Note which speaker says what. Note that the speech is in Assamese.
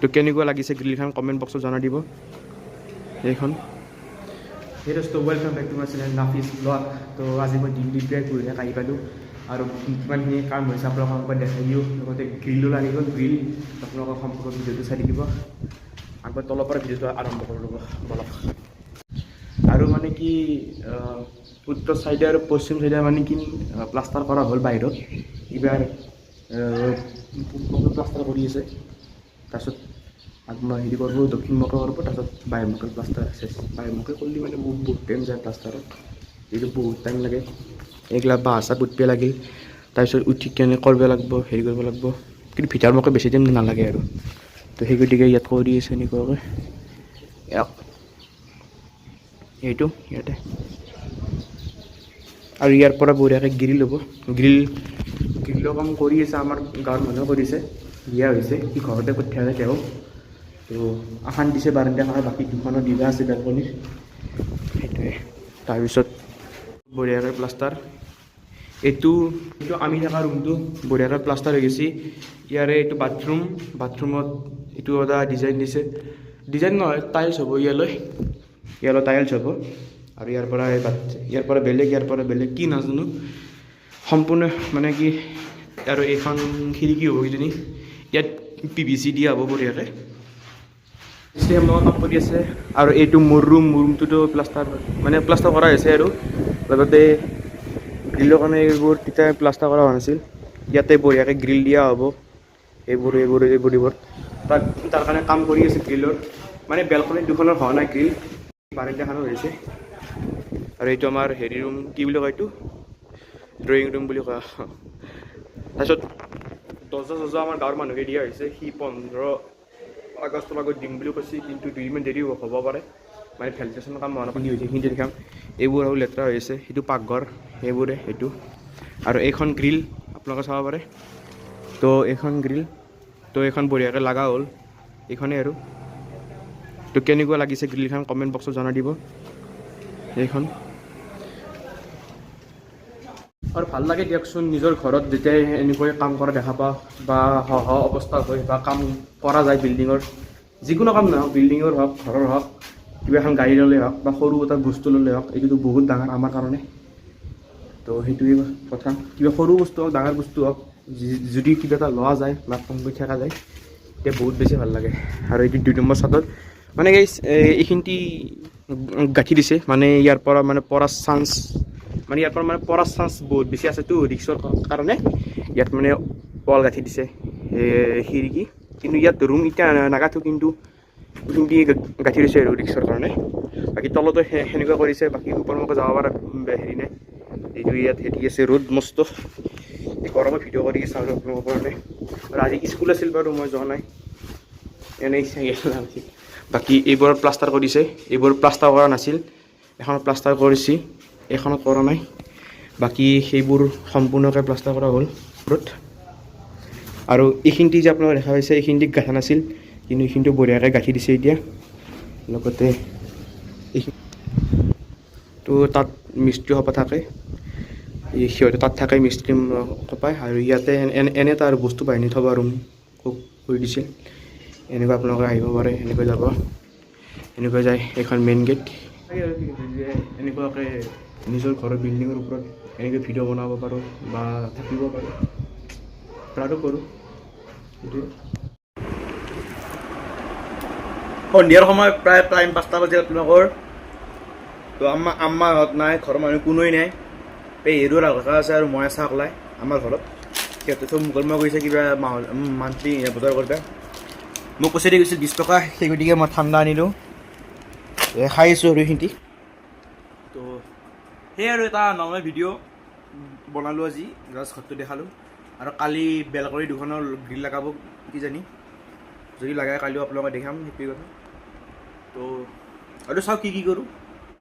Speaker 1: তো কেনেকুৱা লাগিছে গ্ৰিলখন কমেণ্ট বক্সত জনাই দিব। এইখন তো welcome back to my channel Nafiz blog. তো আজি মই ডিউটিৰ পৰা ঘূৰি আহি পালোঁ আৰু কিমানখিনি কাম হৈছে আপোনালোকক দেখাই দিওঁ, লগতে গ্ৰিলো লাগি গ'ল। গ্ৰিল আপোনালোকৰ সম্পূৰ্ণ ভিডিঅ'টো চাই থাকিব। আগত তলৰ পৰা ভিডিঅ'টো আৰম্ভ কৰি ল'ব বলক। আৰু মানে কি উত্তৰ চাইডে আৰু পশ্চিম চাইডে মানে কি প্লাষ্টাৰ কৰা হ'ল বাহিৰত, এইবাৰ প্লাষ্টাৰ কৰি আছে। তাৰপিছত আপোনাৰ হেৰি কৰিব দক্ষিণ মুখে কৰিব, তাৰপিছত বাহিৰ মুখে প্লাষ্টাৰ আছে। বাহিৰ মুখে কৰিলে মানে বহুত টাইম যায় প্লাষ্টাৰত, এইটো বহুত টাইম লাগে। এইগিলা বাঁহ চাহ পুতিব লাগিল, তাৰপিছত উঠি কেনে কৰিব লাগিব, হেৰি কৰিব লাগিব। কিন্তু ভিতৰ মুখে বেছি টাইম নালাগে আৰু। তো সেই গতিকে ইয়াত কৰি আছে এনেকুৱাকৈ এইটো ইয়াতে। আৰু ইয়াৰ পৰা বঢ়িয়াকৈ গ্ৰিল হ'ব। গ্ৰিলৰ কাম কৰি আছে, আমাৰ গাঁৱৰ মানুহে কৰিছে, দিয়া হৈছে। সি ঘৰতে পঠিয়াই আছে তেওঁ। তো আসান দিছে বাৰাণ্ডাখনৰ, বাকী দুখনৰ দিবা আছে বেলকনিৰ, সেইটোৱে। তাৰপিছত বঢ়িয়াকৈ প্লাষ্টাৰ, এইটো আমি থকা ৰুমটো বঢ়িয়াকৈ প্লাষ্টাৰ হৈ গৈছে। ইয়াৰে এইটো বাথৰুমত এইটো এটা ডিজাইন দিছে, ডিজাইন নহয় টাইলছ হ'ব ইয়ালৈ টাইলছ হ'ব। আৰু ইয়াৰ পৰা বেলেগ কি নাজানো, সম্পূৰ্ণ মানে কি। আৰু এইখন খিৰিকী হ'ব কিজানি, ইয়াত PVC দিয়া হ'ব বঢ়িয়াকৈ। লগত কাম কৰি আছে। আৰু এইটো মোৰ ৰুমটোতো প্লাষ্টাৰ কৰা হৈছে। আৰু লগতে গ্ৰিলৰ কাৰণে এইবোৰ তেতিয়া প্লাষ্টাৰ কৰা হোৱা নাছিল, ইয়াতে বঢ়িয়াকৈ গ্ৰিল দিয়া হ'ব। এইবোৰ তাৰ কাৰণে কাম কৰি আছে গ্ৰিলৰ, মানে বেলকনি দুখনৰ হোৱা নাই গ্ৰিল, বাৰাণ্ডাখনৰ হৈছে। আৰু এইটো আমাৰ হেৰি ৰুম, কি বুলি কয় এইটো, ড্ৰয়িং ৰুম বুলি কোৱা। তাৰপিছত দৰ্জা আমাৰ গাঁৱৰ মানুহকে দিয়া হৈছে। সি 15 আগষ্টৰ আগত দিম বুলি কৈছে, কিন্তু 2 দিনমান দেৰি হ'ব পাৰে, মানে ভেলিডেশ্যনৰ কাম হোৱা নাই। হৈছে সেইখিনি দেখাম। এইবোৰ আৰু লেতেৰা হৈ আছে, সেইটো পাকঘৰ, সেইটো। আৰু এইখন গ্ৰিল আপোনালোকে চাব পাৰে। তো এইখন গ্ৰিল, তো এইখন বঢ়িয়াকৈ লগা হ'ল, এইখনেই আৰু। তো কেনেকুৱা লাগিছে গ্ৰিলখন কমেণ্ট বক্সত জনাই দিব। এইখন আৰু ভাল লাগে দিয়কচোন, নিজৰ ঘৰত যেতিয়া এনেকৈ কাম কৰা দেখা পাওঁ, বা অৱস্থা হয়, বা কাম কৰা যায় বিল্ডিঙৰ, যিকোনো কাম নহওক, বিল্ডিঙৰ হওক, ঘৰৰ হওক, কিবা এখন গাড়ী ল'লে হওক, বা সৰু এটা বস্তু ল'লে হওক, এইটোতো বহুত ডাঙৰ আমাৰ কাৰণে। তো সেইটোৱে কথা, কিবা সৰু বস্তু হওক, ডাঙৰ বস্তু হওক, যদি কিবা এটা লোৱা যায় বা কাম কৰি থকা যায়, তেতিয়া বহুত বেছি ভাল লাগে। আৰু এইটো 2 নম্বৰ চাদত মানে এইখিনিতে গাঁঠি দিছে, মানে ইয়াৰ পৰা মানে পৰাৰ চান্স বহুত বেছি আছেতো ৰিক্সৰ কাৰণে। ইয়াত মানে ৱাল গাঁঠি দিছে খিৰিকী, কিন্তু ইয়াত ৰুম এতিয়া নাগাঠো, কিন্তু এইখিনি গাঁঠি দিছে আৰু ৰিক্সৰ কাৰণে। বাকী তলতো সেনেকুৱা কৰিছে, বাকী ওপৰ মুখে যাব পৰা হেৰি নাই। এইটো ইয়াত হেৰি আছে, ৰ'দ মস্ত, এই গৰমত ভিডিঅ' কৰি চাওঁ আপোনালোকৰ কাৰণে। আৰু আজি স্কুল আছিল বাৰু, মই যোৱা নাই, এনেই চাই। বাকী এইবোৰত প্লাষ্টাৰ কৰিছে, এইবোৰ প্লাষ্টাৰ কৰা নাছিল, এখনত প্লাষ্টাৰ কৰিছে, এখনত কৰা নাই। বাকী সেইবোৰ সম্পূৰ্ণকৈ প্লাষ্টাৰ কৰা হ'ল ওপৰত। আৰু এইখিনিতে যে আপোনালোকে দেখা পাইছে, এইখিনিতে গাঁঠা নাছিল, কিন্তু এইখিনিতে বঢ়িয়াকৈ গাঁঠি দিছে এতিয়া। লগতে তো তাত মিস্ত্ৰী সোপা থাকে, সিহঁতে তাত থাকে, মিস্ত্ৰী সোপাই। আৰু ইয়াতে এনে এটা আৰু বস্তু বাহিনী থ'ব ৰুম কৰি দিছে। এনেকৈ আপোনালোকে আহিব পাৰে, এনেকৈ যাব, এনেকৈ যায়। এইখন মেইন গেট। এনেকুৱাকৈ নিজৰ ঘৰৰ বিল্ডিঙৰ ওপৰত এনেকৈ ভিডিঅ' বনাব পাৰোঁ বা থাকিব পাৰোঁ, প্ৰাউডো কৰোঁ। সেইটোৱে। সন্ধিয়াৰ সময় প্ৰায় টাইম 5টা বাজি আপোনালোকৰ। তো আম্মাহঁত নাই, ঘৰৰ মানুহ কোনোৱেই নাই, পেহীৰো ৰালকা আছে আৰু মই আছা অকলাই আমাৰ ঘৰত। সিহঁতে চব মুকলমা কৰিছে কিবা মান্থলি বজাৰ কৰিব। মোক পইচা দি গৈছিল 20 টকা, সেই গতিকে মই ঠাণ্ডা আনিলোঁ, খাই আছোঁ আৰু এইখিনি। তো সেই আৰু এটা নৰ্মেল ভিডিঅ' বনালোঁ আজি, জাষ্ট ঘৰটো দেখালোঁ। আৰু কালি বেলকনি দুখনৰ গ্ৰিল লগাব কিজানি, যদি লাগে কালিও আপোনালোকে দেখাম, সেইটোৱে কথা। তো আৰু চাওঁ কি কৰোঁ।